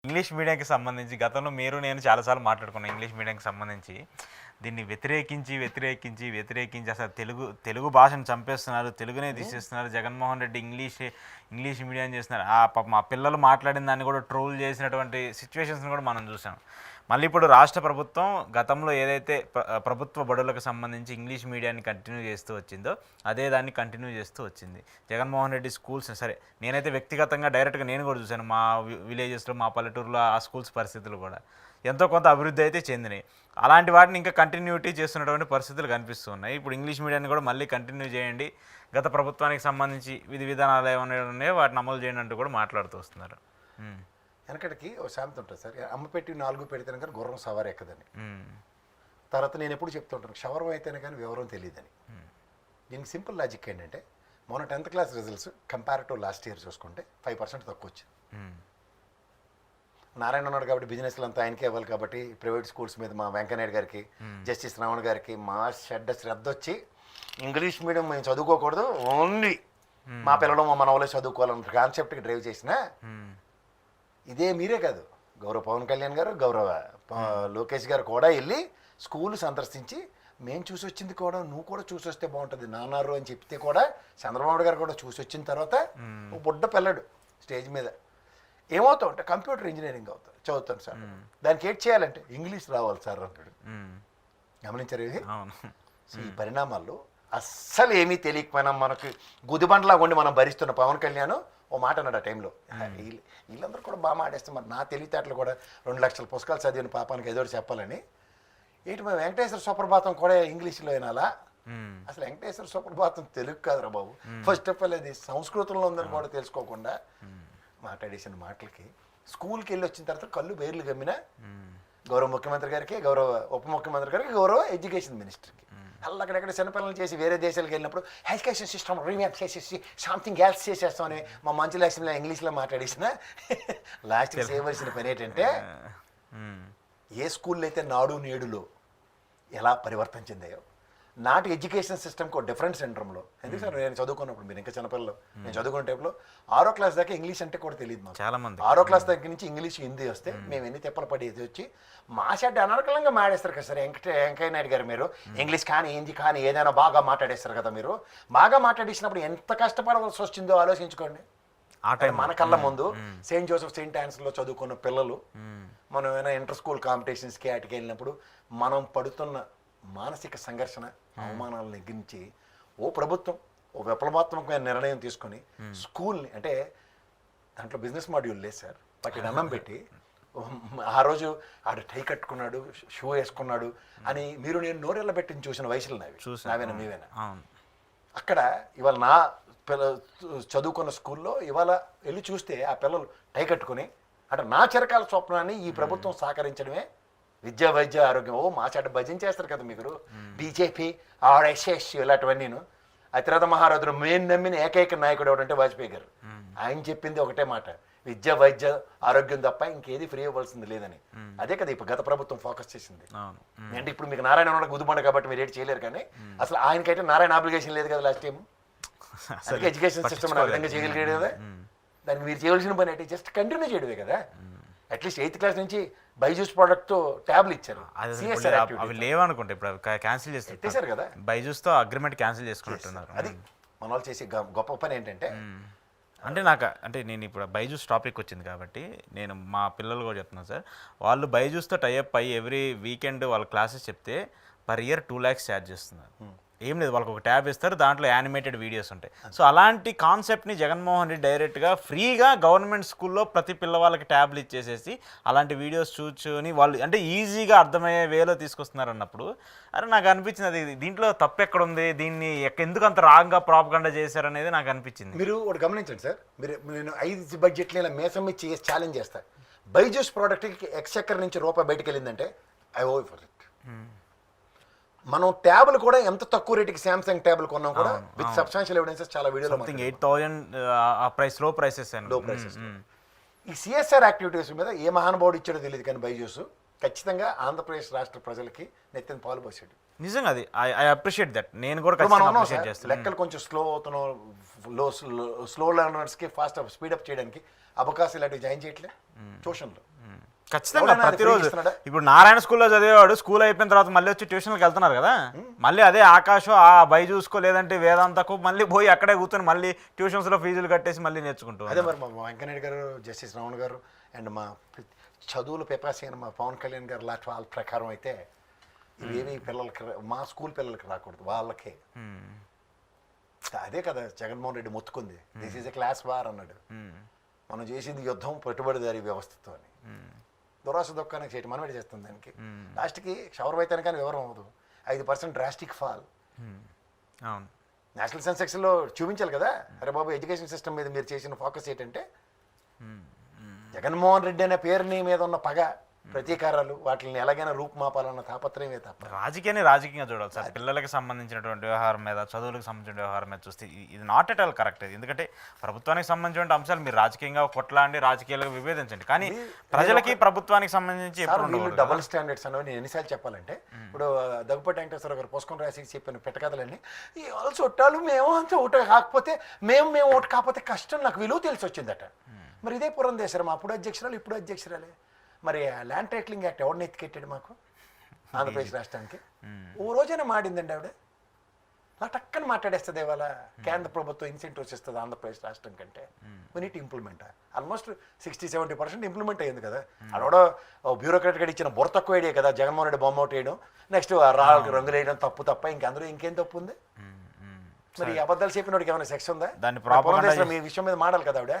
English మీడియంకి సంబంధించి గతంలో మీరు నేను చాలాసార్లు మాట్లాడుకున్నాను. ఇంగ్లీష్ మీడియంకి సంబంధించి దీన్ని వ్యతిరేకించి అసలు తెలుగు భాషను చంపేస్తున్నారు, తెలుగునే తీసేస్తున్నారు. జగన్మోహన్ రెడ్డి ఇంగ్లీష్ మీడియం చేస్తున్నారు. పాపం మా పిల్లలు మాట్లాడిన దాన్ని కూడా ట్రోల్ చేసినటువంటి సిచ్యువేషన్స్ని కూడా మనం చూసాం. మళ్ళీ ఇప్పుడు రాష్ట్ర ప్రభుత్వం గతంలో ఏదైతే ప్రభుత్వ బడులకు సంబంధించి ఇంగ్లీష్ మీడియాన్ని కంటిన్యూ చేస్తూ వచ్చిందో అదే దాన్ని కంటిన్యూ చేస్తూ వచ్చింది. జగన్మోహన్ రెడ్డి స్కూల్స్ సరే, నేనైతే వ్యక్తిగతంగా డైరెక్ట్గా నేను కూడా చూశాను. మా విలేజెస్లో, మా పల్లెటూరులో ఆ స్కూల్స్ పరిస్థితులు కూడా ఎంతో కొంత అభివృద్ధి అయితే చెందినాయి. అలాంటి వాటిని ఇంకా కంటిన్యూటీ చేస్తున్నటువంటి పరిస్థితులు కనిపిస్తూ ఉన్నాయి. ఇప్పుడు ఇంగ్లీష్ మీడియాన్ని కూడా మళ్ళీ కంటిన్యూ చేయండి, గత ప్రభుత్వానికి సంబంధించి విధి విధానాలు ఏమైనా ఉన్నాయో వాటిని అమలు చేయండి అంటూ కూడా మాట్లాడుతూ వస్తున్నారు. వెనకటికి ఒక సామెత ఉంటుంది సార్, అమ్మ పెట్టి 4 పెడితేనే కానీ గుర్రం సవారు ఎక్కదని. తర్వాత నేను ఎప్పుడు చెప్తూ ఉంటాను, క్షవరం అయితేనే కానీ వివరం తెలియదని. దీనికి సింపుల్ లాజిక్ ఏంటంటే, మొన్న 10th class results comparative last year చూసుకుంటే 5% తక్కువ వచ్చింది. నారాయణ ఉన్నాడు కాబట్టి బిజినెస్లు అంతా ఆయనకే ఇవ్వాలి కాబట్టి ప్రైవేట్ స్కూల్స్ మీద మా వెంకయ్యనాయుడు గారికి, జస్టిస్ రావణ్ గారికి మా శ్రద్ధ వచ్చి ఇంగ్లీష్ మీడియం మేము చదువుకోకూడదు, ఓన్లీ మా పిల్లలు మా మనవలే చదువుకోవాలన్న కాన్సెప్ట్కి డ్రైవ్ చేసిన ఇదే మీరే కాదు, గౌరవ పవన్ కళ్యాణ్ గారు, గౌరవ లోకేష్ గారు కూడా వెళ్ళి స్కూల్ సందర్శించి మేము చూసి వచ్చింది కూడా నువ్వు కూడా చూసి వస్తే బాగుంటుంది నాన్నారు అని చెప్తే కూడా చంద్రబాబు గారు కూడా చూసి వచ్చిన తర్వాత బుడ్డ పిల్లడు స్టేజ్ మీద ఏమవుతావు అంటే కంప్యూటర్ ఇంజనీరింగ్ చదువుతాను సార్, దానికి ఏం చేయాలంటే ఇంగ్లీష్ రావాలి సార్ అంటాడు. గమనించారు ఇది? ఈ పరిణామాల్లో అస్సలు ఏమీ తెలియకపోయినా మనకి గుదిబండలాగా ఉండి మనం భరిస్తున్న పవన్ కళ్యాణ్ ఓ మాట అన్నాడు ఆ టైంలో, వీళ్ళందరూ కూడా బాగా మాడేస్తాం, మరి నా తెలివితేటలు కూడా 2 లక్షల పుస్తకాలు చదివిన పాపానికి ఏదో చెప్పాలని ఏంటి మా వెంకటేశ్వర సుప్రభాతం కూడా ఇంగ్లీష్లో వినాలా? అసలు వెంకటేశ్వర సుప్రభాతం తెలుగు కాదురా బాబు. ఫస్ట్ ఆఫ్ ఆల్ అది సంస్కృతంలో ఉందని కూడా తెలుసుకోకుండా మాట్లాడేసిన మాటలకి స్కూల్కి వెళ్ళి వచ్చిన తర్వాత కళ్ళు బేర్లు గమ్మిన గౌరవ ముఖ్యమంత్రి గారికి, గౌరవ ఉప ముఖ్యమంత్రి గారికి, గౌరవ ఎడ్యుకేషన్ మినిస్టర్కి అక్కడెక్కడ చిన్నపిల్లలు చేసి వేరే దేశాలకు వెళ్ళినప్పుడు ఎడ్యుకేషన్ సిస్టమ్ రీమ్యాప్ చేసేసి సంథింగ్ ఎల్స్ చేసేస్తామని మా మంచి లక్ష్మిలో ఇంగ్లీష్లో మాట్లాడేసిన లాస్ట్కి చేయవలసిన పని ఏంటంటే, ఏ స్కూల్లో అయితే నాడు నేడులో ఎలా పరివర్తన చెందాయో నాటి ఎడ్యుకేషన్ సిస్టమ్కి ఒక డిఫరెంట్ సెంటర్లో. ఎందుకు సార్ నేను చదువుకున్నప్పుడు, మీరు ఇంకా చిన్నపిల్లలు, నేను చదువుకున్న టైంలో 6వ క్లాస్ దాకా ఇంగ్లీష్ అంటే కూడా తెలియదు మాకు. చాలా మంది 6వ క్లాస్ దగ్గర నుంచి ఇంగ్లీష్ హిందీ వస్తే మేము ఎన్ని తెప్పలు పడేది వచ్చి మా షెడ్ అనర్కలంగా మాడేస్తారు కదా సార్. వెంకయ్య నాయుడు గారు మీరు ఇంగ్లీష్ కానీ హిందీ కానీ ఏదైనా బాగా మాట్లాడేస్తారు కదా, మీరు బాగా మాట్లాడేసినప్పుడు ఎంత కష్టపడవలసి వచ్చిందో ఆలోచించుకోండి. మన కళ్ళ ముందు సెయింట్ జోసెఫ్ సెయింట్ ఆన్స్లో చదువుకున్న పిల్లలు మనం ఏమైనా ఇంటర్ స్కూల్ కాంపిటీషన్స్కి వాటికి వెళ్ళినప్పుడు మనం పడుతున్న మానసిక సంఘర్షణ, అవమానాలను నెగ్గించి ఓ ప్రభుత్వం ఓ విప్లవాత్మకమైన నిర్ణయం తీసుకొని స్కూల్ని, అంటే దాంట్లో బిజినెస్ మాడ్యూల్ లేదు సార్, వాటిని అన్నం పెట్టి ఆ రోజు ఆడు టై కట్టుకున్నాడు, షూ వేసుకున్నాడు అని మీరు నేను నోరెళ్ళ పెట్టి చూసిన వయసులు నావేనా మీవేనా? అక్కడ ఇవాళ నా చదువుకున్న స్కూల్లో ఇవాళ వెళ్ళి చూస్తే ఆ పిల్లలు టై కట్టుకుని, అంటే నా చిరకాల స్వప్నాన్ని ఈ ప్రభుత్వం సహకరించడమే విద్య, వైద్య, ఆరోగ్యం. ఓ మా చెడ్డ భజన చేస్తారు కదా మీరు, బీజేపీ, ఆర్ఎస్ఎస్ ఇలాంటివన్నీ. అతిరథ మహారథుడు మేము నమ్మిన ఏకైక నాయకుడు ఎవడంటే వాజ్పేయి గారు. ఆయన చెప్పింది ఒకటే మాట, విద్య, వైద్య, ఆరోగ్యం తప్ప ఇంకేది ఫ్రీ ఇవ్వాల్సింది లేదని. అదే కదా ఇప్పుడు గత ప్రభుత్వం ఫోకస్ చేసింది. అంటే ఇప్పుడు మీకు నారాయణ గుదిబండ కాబట్టి మీరు ఏటి చేయలేరు, కానీ అసలు ఆయనకైతే నారాయణ అప్లికేషన్ లేదు కదా లాస్ట్ టైం. అందుకే ఎడ్యుకేషన్ సిస్టమ్ ఆ విధంగా చేయగలిగాడు కదా. దానికి మీరు చేయవలసిన పని అంటే జస్ట్ కంటిన్యూ చేయడమే కదా. అట్లీస్ట్ 8th క్లాస్ నుంచి బైజూస్ ప్రోడక్ట్తో ట్యాబ్లు ఇచ్చారు. అవి లేవనుకుంటే ఇప్పుడు క్యాన్సిల్ చేస్తారు కదా, బైజూస్తో అగ్రిమెంట్ క్యాన్సిల్ చేసుకుంటున్నారు. అది మన వాళ్ళు చేసే గొప్ప పని ఏంటంటే, అంటే నేను ఇప్పుడు బైజూస్ టాపిక్ వచ్చింది కాబట్టి నేను మా పిల్లలు కూడా చెప్తున్నాను సార్, వాళ్ళు బైజూస్తో టైఅప్ అయ్యి ఎవ్రీ వీకెండ్ వాళ్ళ క్లాసెస్ చెప్తే పర్ ఇయర్ 2 lakhs ఛార్జ్ చేస్తున్నారు. ఏం లేదు, వాళ్ళకి ఒక ట్యాబ్ ఇస్తారు, దాంట్లో యానిమేటెడ్ వీడియోస్ ఉంటాయి. సో అలాంటి కాన్సెప్ట్ని జగన్మోహన్ రెడ్డి డైరెక్ట్గా ఫ్రీగా గవర్నమెంట్ స్కూల్లో ప్రతి పిల్లవాళ్ళకి ట్యాబ్లు ఇచ్చేసేసి అలాంటి వీడియోస్ చూసుకొని వాళ్ళు అంటే ఈజీగా అర్థమయ్యే వేలో తీసుకొస్తున్నారు అన్నప్పుడు, అరే నాకు అనిపించింది అది దీంట్లో తప్పు ఎక్కడ ఉంది, దీన్ని ఎందుకు అంత రాంగ్గా ప్రాపగండా చేశారనేది నాకు అనిపించింది. మీరు ఒకటి గమనించండి సార్, నేను 5 బడ్జెట్లు ఇలా మేసం ఇచ్చి ఛాలెంజ్ చేస్తాను. బైజూస్ ప్రోడక్ట్కి ఎక్స్చక్కర్ నుంచి రూపాయి బయటకు వెళ్ళిందంటే ఐ ఓ ఫర్ ఇట్. మనం ట్యాబ్లు కూడా ఎంత తక్కువ రేటుకి శాంసంగ్ ట్యాబ్లు కొన్నాం కూడా విత్ సబ్స్టాన్షియల్ ఎవిడెన్సెస్ చాలా వీడియోలో 8,000 లో ప్రైసెస్. ఈ సిఎస్ఆర్ యాక్టివిటీస్ మీద ఏ మహానుభావుడు ఇచ్చాడో తెలియదు, కానీ బైజూస్ ఖచ్చితంగా ఆంధ్రప్రదేశ్ రాష్ట్ర ప్రజలకి నెత్తిన పాలు పోసాడు. నిజంగా అది ఐ అప్రిషియేట్ దట్. నేను కూడా లెక్కలు కొంచెం స్లో అవుతున్నాం, స్లో లెర్నర్స్కి ఫాస్ట్ స్పీడప్ చేయడానికి అవకాశం ఇలాంటివి జాయిన్ చేయట్లే ట్యూషన్లో. ఖచ్చితంగా ఎవడైనా అది ప్రతిరోజు free ఇస్తున్నాడా? ఇప్పుడు నారాయణ స్కూల్లో చదివేవాడు స్కూల్ అయిపోయిన తర్వాత మళ్ళీ వచ్చి ట్యూషన్కి వెళ్తున్నారు కదా, మళ్ళీ అదే ఆకాశం ఆ బైజూస్కో లేదంటే వేదాంతకు మళ్ళీ పోయి అక్కడే కూర్చొని మళ్ళీ ట్యూషన్స్లో ఫీజులు కట్టేసి మళ్ళీ నేర్చుకుంటూ అదే మరి మా వెంకయ్యనాయుడు గారు, జస్టిస్ రావణ్ గారు అండ్ మా చదువులు పిపాసి అయిన మా పవన్ కళ్యాణ్ గారు లాంటి వాళ్ళ ప్రకారం అయితే ఇవేవి పిల్లలకి మా స్కూల్ పిల్లలకి రాకూడదు, వాళ్ళకే. అదే కదా జగన్మోహన్ రెడ్డి మొత్తుకుంది, this is a class war అన్నాడు. మనం చేసింది యుద్ధం పెట్టుబడిదారీ వ్యవస్థతో అని. దురాశ దుఃఖానికి చేయటం మనమే చేస్తుంది దానికి. లాస్ట్కి షవర్ అయితేనే కానీ వివరం అవ్వదు. 5% డ్రాస్టిక్ ఫాల్. అవును, నేషనల్ సెన్సెక్స్లో చూపించాలి కదా, అరే బాబు ఎడ్యుకేషన్ సిస్టమ్ మీద మీరు చేసిన ఫోకస్ ఏంటంటే జగన్మోహన్ రెడ్డి అనే పేరుని మీద ఉన్న పగ, ప్రతీకారాలు, వాటిని ఎలాగైనా రూపుమాపాలన్న తాపత్రయమే తప్ప రాజకీయాన్ని రాజకీయంగా చూడాలి సార్. పిల్లలకి సంబంధించినటువంటి వ్యవహారం మీద, చదువులకు సంబంధించిన వ్యవహారం మీద చూస్తే ఇది నాట్ ఎట్ ఆల్ కరెక్ట్. ఎందుకంటే ప్రభుత్వానికి సంబంధించిన అంశాలు మీరు రాజకీయంగా కొట్లాండి, రాజకీయాలుగా విభేదించండి, కానీ ప్రజలకి ప్రభుత్వానికి సంబంధించి ఎప్పుడు డబుల్ స్టాండర్డ్స్ అనేవి నేను ఎన్నిసార్లు చెప్పాలంటే, ఇప్పుడు దగ్గుపాటి వెంకటేశ్వర గారు పుస్తకం రాసి చెప్పిన పెట్టకథలన్నీ వాళ్ళు చుట్టాలు మేము అంతా ఒకటి కాకపోతే మేము ఒకటి కాకపోతే కష్టం, నాకు విలువ తెలిసి వచ్చిందట. మరి ఇదే పురంధేశ్వరం అప్పుడు అధ్యక్షురాలు ఇప్పుడు అధ్యక్షురాలే. మరి ల్యాండ్ టైటిలింగ్ యాక్ట్ ఎవరిని ఎత్తికెట్టాడు మాకు ఆంధ్రప్రదేశ్ రాష్ట్రానికి? ఓ రోజైనా మాడిందండి ఆవిడ. నా టక్కని మాట్లాడేస్తుంది ఇవాళ కేంద్ర ప్రభుత్వం ఇన్సెంటివ్స్ ఇస్తుంది ఆంధ్రప్రదేశ్ రాష్ట్రం కంటే. We need implement. Almost 60-70% implement అయ్యింది కదా. అడవడో బ్యూరోక్రాట్ గడి ఇచ్చిన బుర్ర తక్కువ ఐడియా కదా జగన్మోహన్ రెడ్డి బొమ్మ ఒకటి వేయడం, నెక్స్ట్ రాళ్ళకి రంగులు వేయడం తప్ప ఇంకందరూ ఇంకేం తప్పు ఉంది? మరి అబద్ధాలు చెప్పిన వాడికి ఏమైనా సెక్స్ ఉందా? దాన్ని మీ విషయం మీద మాడాలి కదా ఆవిడ.